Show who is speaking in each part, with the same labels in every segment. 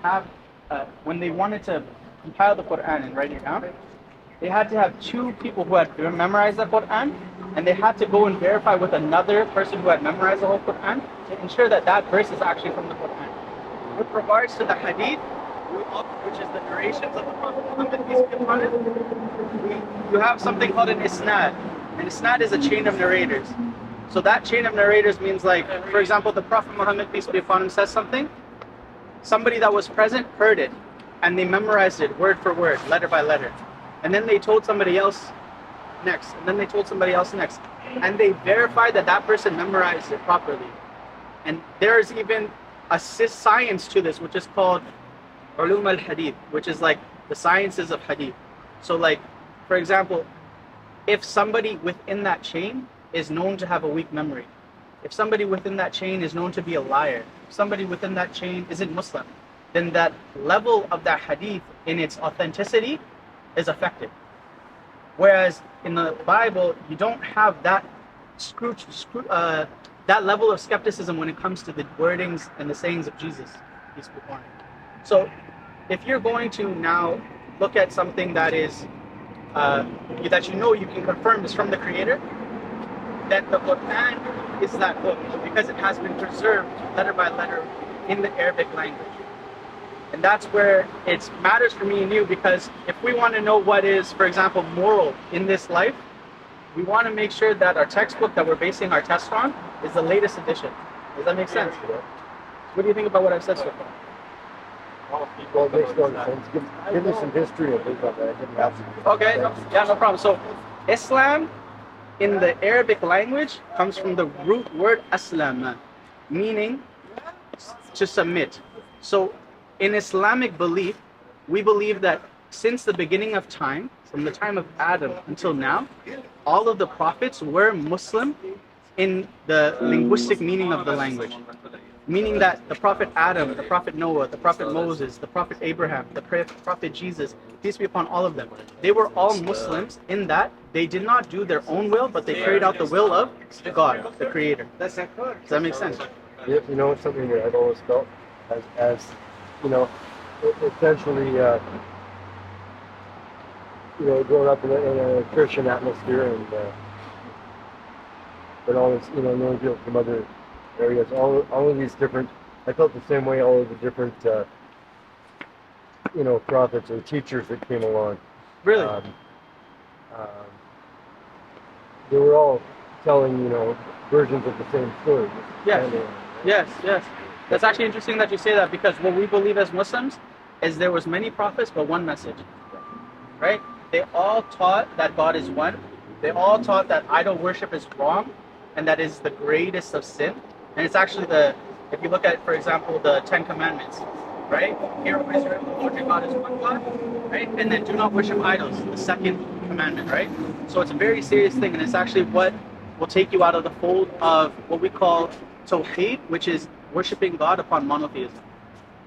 Speaker 1: have, when they wanted to compile the Quran and write it down, they had to have two people who had memorized the Quran, and they had to go and verify with another person who had memorized the whole Quran to ensure that that verse is actually from the Quran. With regards to the hadith, which is the narrations of the Prophet Muhammad, peace be upon him, you have something called an isnad. An isnad is a chain of narrators. So that chain of narrators means, like, for example, the Prophet Muhammad, peace be upon him, says something, somebody that was present heard it, and they memorized it word for word, letter by letter. And then they told somebody else next, and then they told somebody else next. And they verified that that person memorized it properly. And there's even a science to this, which is called ulum al-hadith, which is like the sciences of hadith. So, like, for example, if somebody within that chain is known to have a weak memory, if somebody within that chain is known to be a liar, if somebody within that chain isn't Muslim, then that level of that hadith in its authenticity is affected. Whereas in the Bible, you don't have that that level of skepticism when it comes to the wordings and the sayings of Jesus, peace be upon him. So if you're going to now look at something that is that you know you can confirm is from the Creator, then the Quran is that book because it has been preserved letter by letter in the Arabic language. And that's where it matters for me and you, because if we want to know what is, for example, moral in this life, we want to make sure that our textbook that we're basing our test on is the latest edition. Does that make sense? What do you think about what I've said so far?
Speaker 2: Well, it makes no sense. Give me some history of it.
Speaker 1: Okay, no problem. So, Islam in the Arabic language comes from the root word aslama, meaning to submit. So, in Islamic belief, we believe that since the beginning of time, from the time of Adam until now, all of the prophets were Muslim in the linguistic meaning of the language. Meaning that the Prophet Adam, the Prophet Noah, the Prophet Moses, the Prophet Abraham, the Prophet Jesus, peace be upon all of them, they were all Muslims in that they did not do their own will, but they carried out the will of God, the Creator. Does that make sense?
Speaker 2: You know, something that I've always felt as you know, essentially, growing up in a Christian atmosphere, and but always, knowing people from other areas, all of these different, I felt the same way. All of the different, prophets or teachers that came along.
Speaker 1: Really?
Speaker 2: They were all telling, versions of the same story.
Speaker 1: Yes. That's actually interesting that you say that, because what we believe as Muslims is there was many prophets but one message, right? They all taught that God is one. They all taught that idol worship is wrong and that is the greatest of sin. And it's actually if you look at, for example, the 10 Commandments, right? Hear, O Israel, the Lord your God is one God, right? And then do not worship idols, the second commandment, right? So it's a very serious thing, and it's actually what will take you out of the fold of what we call Tawheed, which is worshiping God upon monotheism,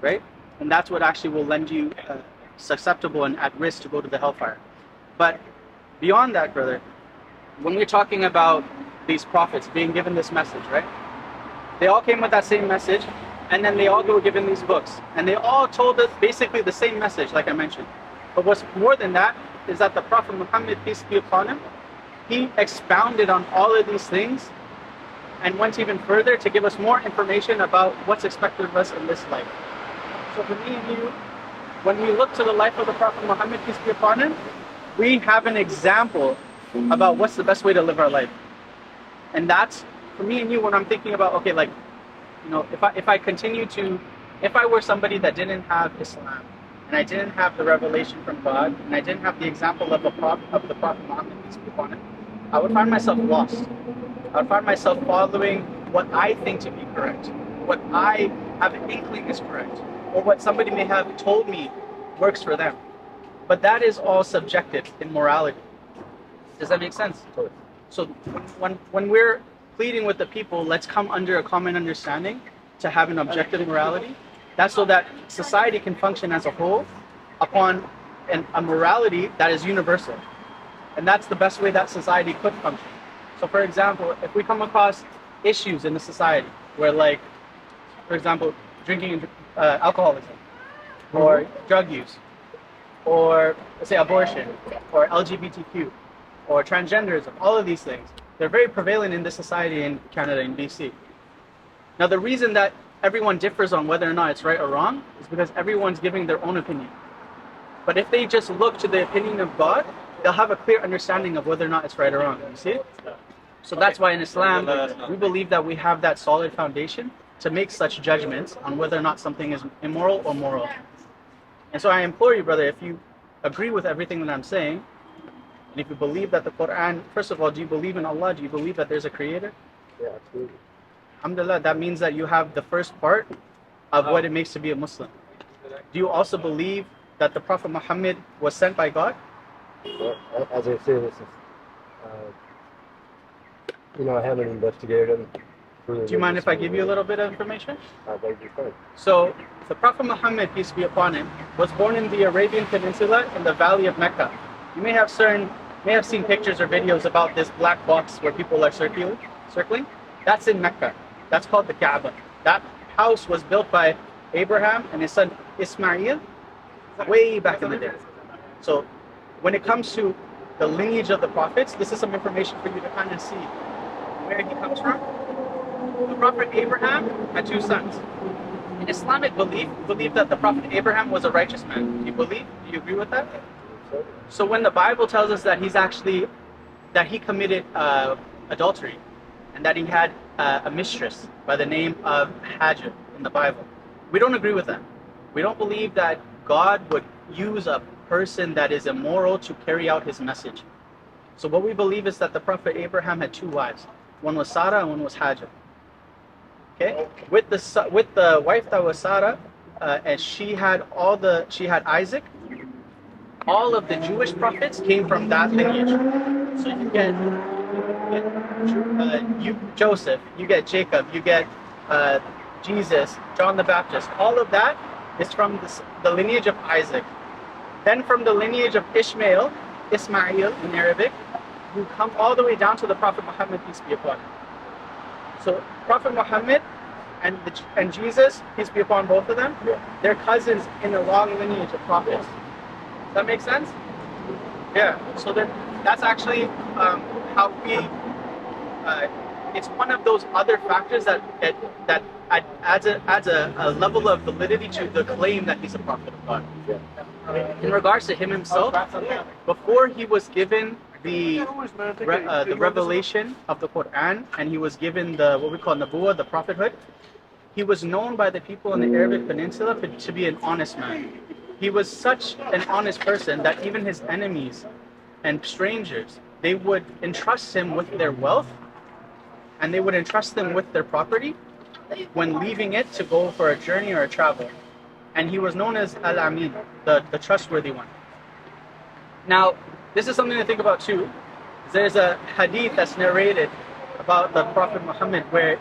Speaker 1: right? And that's what actually will lend you susceptible and at risk to go to the hellfire. But beyond that, brother, when we're talking about these prophets being given this message, right? They all came with that same message, and then they all were given these books, and they all told us basically the same message, like I mentioned. But what's more than that is that the Prophet Muhammad, peace be upon him, he expounded on all of these things and went even further to give us more information about what's expected of us in this life. So for me and you, when we look to the life of the Prophet Muhammad, peace be upon him, we have an example about what's the best way to live our life. And that's, for me and you, when I'm thinking about, okay, like, if I were somebody that didn't have Islam, and I didn't have the revelation from God, and I didn't have the example of the Prophet Muhammad, peace be upon him, I would find myself lost. I would find myself following what I think to be correct, what I have an inkling is correct, or what somebody may have told me works for them. But that is all subjective in morality. Does that make sense? So when we're pleading with the people, let's come under a common understanding to have an objective morality. That's so that society can function as a whole upon a morality that is universal. And that's the best way that society could function. So for example, if we come across issues in the society where, like, for example, drinking and alcoholism, or drug use, or let's say abortion, or LGBTQ, or transgenderism, all of these things, they're very prevalent in this society in Canada, in BC. Now, the reason that everyone differs on whether or not it's right or wrong is because everyone's giving their own opinion. But if they just look to the opinion of God, they'll have a clear understanding of whether or not it's right or wrong. You see? So that's why in Islam, we believe that we have that solid foundation to make such judgments on whether or not something is immoral or moral. And so I implore you, brother, if you agree with everything that I'm saying, and if you believe that the Quran, first of all, do you believe in Allah? Do you believe that there's a creator?
Speaker 2: Yeah, absolutely.
Speaker 1: Alhamdulillah, that means that you have the first part of what it makes to be a Muslim. Do you also believe that the Prophet Muhammad was sent by God?
Speaker 2: Well, as I say, this is, I haven't investigated them.
Speaker 1: Do you mind if I give you a little bit of information?
Speaker 2: That would be fine.
Speaker 1: So, the Prophet Muhammad, peace be upon him, was born in the Arabian Peninsula in the valley of Mecca. You may have seen pictures or videos about this black box where people are circling. That's in Mecca. That's called the Kaaba. That house was built by Abraham and his son Ismail way back in the day. So, when it comes to the lineage of the prophets, this is some information for you to kind of see where he comes from. The Prophet Abraham had two sons. In Islamic belief that the Prophet Abraham was a righteous man. Do you agree with that? So when the Bible tells us that he committed adultery, and that he had a mistress by the name of Hajar in the Bible, we don't agree with that. We don't believe that God would use a person that is immoral to carry out his message. So what we believe is that the Prophet Abraham had two wives. One was Sarah and one was Hajar. Okay, with the wife that was Sarah, and she had Isaac. All of the Jewish prophets came from that lineage. So you get Joseph, you get Jacob, you get Jesus, John the Baptist. All of that is from the lineage of Isaac. Then from the lineage of Ismail in Arabic, you come all the way down to the Prophet Muhammad, peace be upon him. So Prophet Muhammad and Jesus, peace be upon both of them, they're cousins in a long lineage of prophets. Does that make sense? Yeah. So that's actually how we. It's one of those other factors that adds a level of validity to the claim that he's a prophet of God. In regards to him himself, before he was given the revelation of the Quran, and he was given the what we call Nabuwah, the prophethood, he was known by the people in the Arabic Peninsula to be an honest man. He was such an honest person that even his enemies and strangers, they would entrust him with their wealth, and they would entrust them with their property when leaving it to go for a journey or a travel. And he was known as Al-Amin, the trustworthy one. Now, this is something to think about too. There's a hadith that's narrated about the Prophet Muhammad where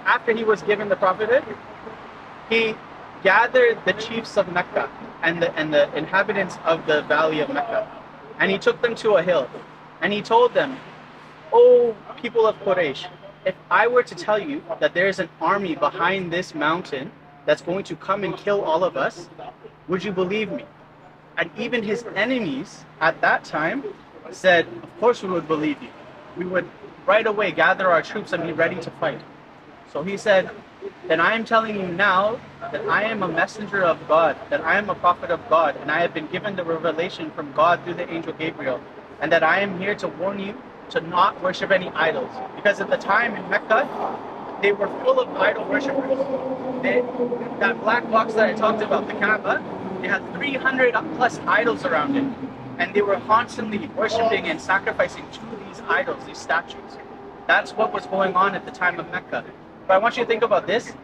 Speaker 1: after he was given the prophethood, he gathered the chiefs of Mecca and the inhabitants of the valley of Mecca, and he took them to a hill, and he told them, "O people of Quraysh, if I were to tell you that there is an army behind this mountain that's going to come and kill all of us, would you believe me?" And even his enemies at that time said, "Of course we would believe you. We would right away gather our troops and be ready to fight." So he said, "Then I am telling you now that I am a messenger of God, that I am a prophet of God, and I have been given the revelation from God through the angel Gabriel, and that I am here to warn you to not worship any idols." Because at the time in Mecca, they were full of idol worshippers. That black box that I talked about, the Kaaba, they had 300 plus idols around it, and they were constantly worshiping and sacrificing to these idols, these statues. That's what was going on at the time of Mecca. But I want you to think about this.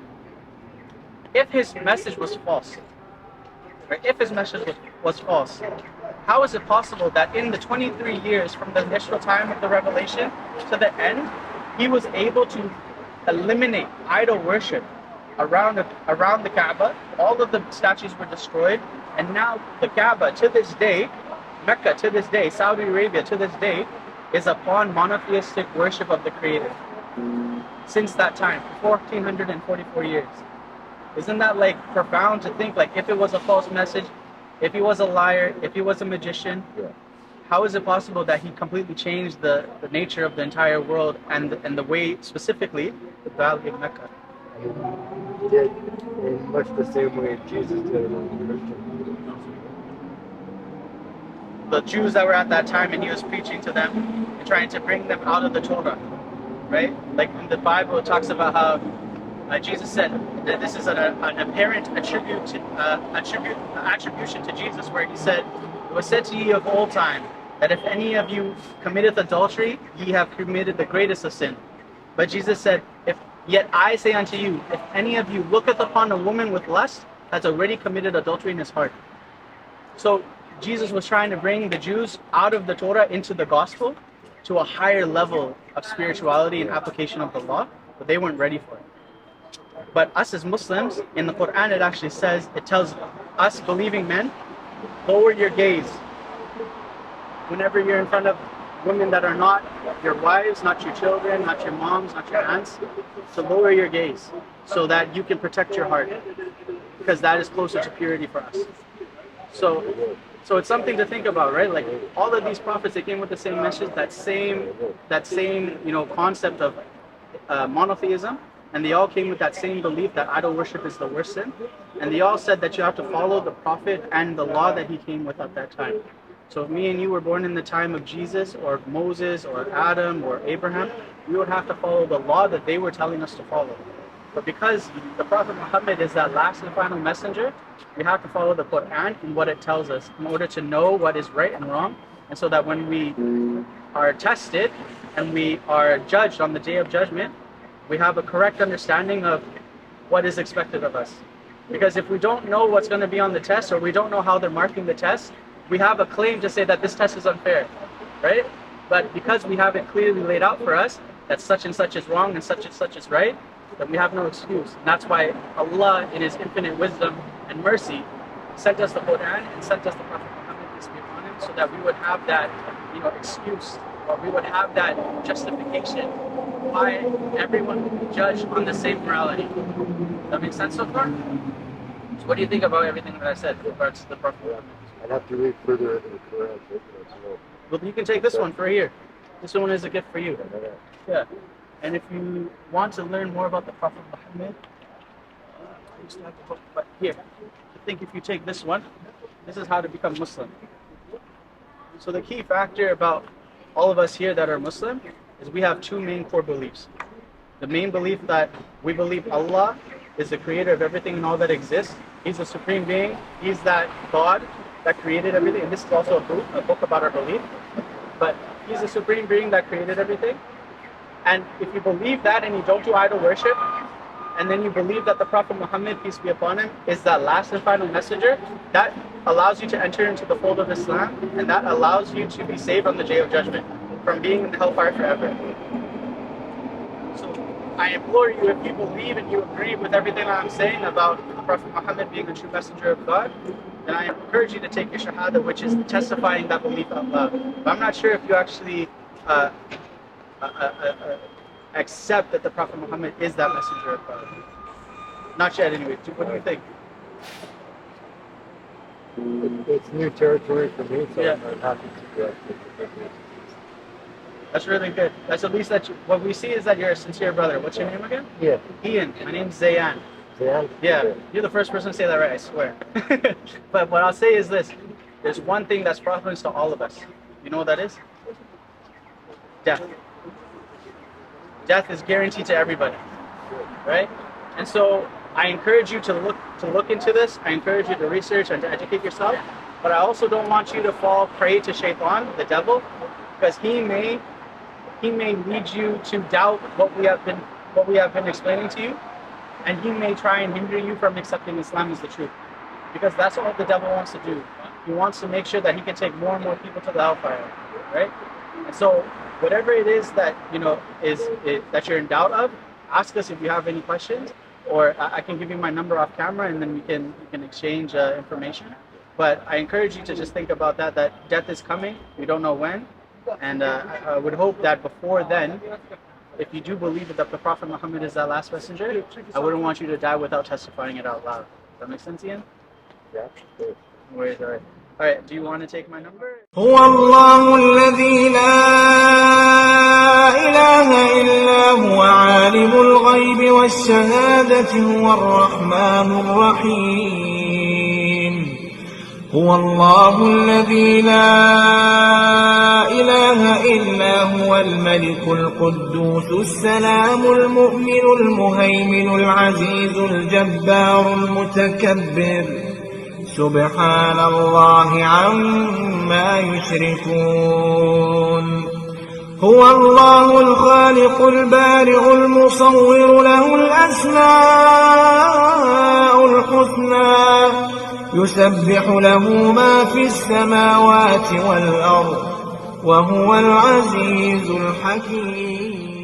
Speaker 1: If his message was false, how is it possible that in the 23 years from the initial time of the revelation to the end, he was able to eliminate idol worship around the Kaaba? All of the statues were destroyed, and now the Kaaba to this day, Mecca to this day, Saudi Arabia to this day, is upon monotheistic worship of the Creator. Since that time, 1444 years. Isn't that like profound to think, like, if it was a false message, if he was a liar, if he was a magician,
Speaker 2: Yeah.
Speaker 1: how is it possible that he completely changed the nature of the entire world and the way specifically the Valley of Mecca?
Speaker 2: He did in much the same way Jesus did among the Christians.
Speaker 1: The Jews that were at that time, and he was preaching to them and trying to bring them out of the Torah, right? Like in the Bible, it talks about how Jesus said that this is an apparent attribution to Jesus, where he said, "It was said to ye of old time that if any of you committeth adultery, ye have committed the greatest of sin." But Jesus said, "If yet I say unto you, if any of you looketh upon a woman with lust, has already committed adultery in his heart." So Jesus was trying to bring the Jews out of the Torah into the gospel to a higher level of spirituality and application of the law, but they weren't ready for it. But us as Muslims, in the Quran, it actually says, it tells us believing men, lower your gaze. Whenever you're in front of women that are not your wives, not your children, not your moms, not your aunts, to lower your gaze so that you can protect your heart, because that is closer to purity for us. So it's something to think about, right? Like all of these prophets, they came with the same message, that same concept of monotheism, and they all came with that same belief that idol worship is the worst sin, and they all said that you have to follow the prophet and the law that he came with at that time. So if me and you were born in the time of Jesus or Moses or Adam or Abraham, we would have to follow the law that they were telling us to follow. But because the Prophet Muhammad is that last and final messenger, we have to follow the Quran and what it tells us in order to know what is right and wrong, and so that when we are tested and we are judged on the day of judgment, we have a correct understanding of what is expected of us. Because if we don't know what's going to be on the test, or we don't know how they're marking the test, we have a claim to say that this test is unfair, right? But because we have it clearly laid out for us that such and such is wrong and such is right, then we have no excuse. And that's why Allah, in His infinite wisdom and mercy, sent us the Quran and sent us the Prophet Muhammad, peace be upon him, so that we would have that, excuse, or we would have that justification why everyone would be judged on the same morality. Does that make sense so far? So what do you think about everything that I said with regards to the Prophet Muhammad?
Speaker 2: I'd have to read further into the Quran to know.
Speaker 1: Well, you can take this one for a year. This one is a gift for you. Yeah. And if you want to learn more about the Prophet Muhammad, I used to have the book, but here, I think if you take this one, this is how to become Muslim. So the key factor about all of us here that are Muslim is we have two main core beliefs. The main belief that we believe Allah is the creator of everything and all that exists. He's the supreme being. He's that God that created everything. And this is also a book about our belief. But He's the supreme being that created everything. And if you believe that and you don't do idol worship, and then you believe that the Prophet Muhammad, peace be upon him, is that last and final messenger, that allows you to enter into the fold of Islam, and that allows you to be saved on the day of judgment from being in the hellfire forever. So I implore you, if you believe and you agree with everything I'm saying about the Prophet Muhammad being a true messenger of God, then I encourage you to take your shahada, which is testifying that belief out loud. But I'm not sure if you actually accept that the Prophet Muhammad is that messenger of God. Not yet, anyway. What do you think?
Speaker 2: It's new territory for me, so
Speaker 1: Yeah.
Speaker 2: I'm happy to
Speaker 1: That's really good. That's at least what we see is that you're a sincere brother. What's your name again?
Speaker 2: Yeah.
Speaker 1: Ian. My name's Zayyan.
Speaker 2: Zayyan?
Speaker 1: Yeah, you're the first person to say that right, I swear. But what I'll say is this. There's one thing that's providence to all of us. You know what that is? Death. Death is guaranteed to everybody, right? And so I encourage you to look into this. I encourage you to research and to educate yourself. But I also don't want you to fall prey to Shaitan, the devil, because he may lead you to doubt what we have been explaining to you, and he may try and hinder you from accepting Islam as the truth, because that's all the devil wants to do. He wants to make sure that he can take more and more people to the hellfire, right? And so whatever it is that that you're in doubt of, ask us if you have any questions, or I can give you my number off camera, and then we can exchange information. But I encourage you to just think about that death is coming. We don't know when, and I would hope that before then, if you do believe that the Prophet Muhammad is that last messenger, I wouldn't want you to die without testifying it out loud. Does that make sense, Ian?
Speaker 2: Yeah. Sure.
Speaker 1: Wait, all right. All right, do you want to take my number?
Speaker 3: هو الله الذي لا إله إلا هو عالم الغيب والشهادة هو الرحمن الرحيم هو الله الذي لا إله إلا هو الملك القدوس السلام المؤمن المهيمن العزيز الجبار المتكبر سبحان الله عما يشركون هو الله الخالق البارئ المصور له الأسماء الحسنى يسبح له ما في السماوات والأرض وهو العزيز الحكيم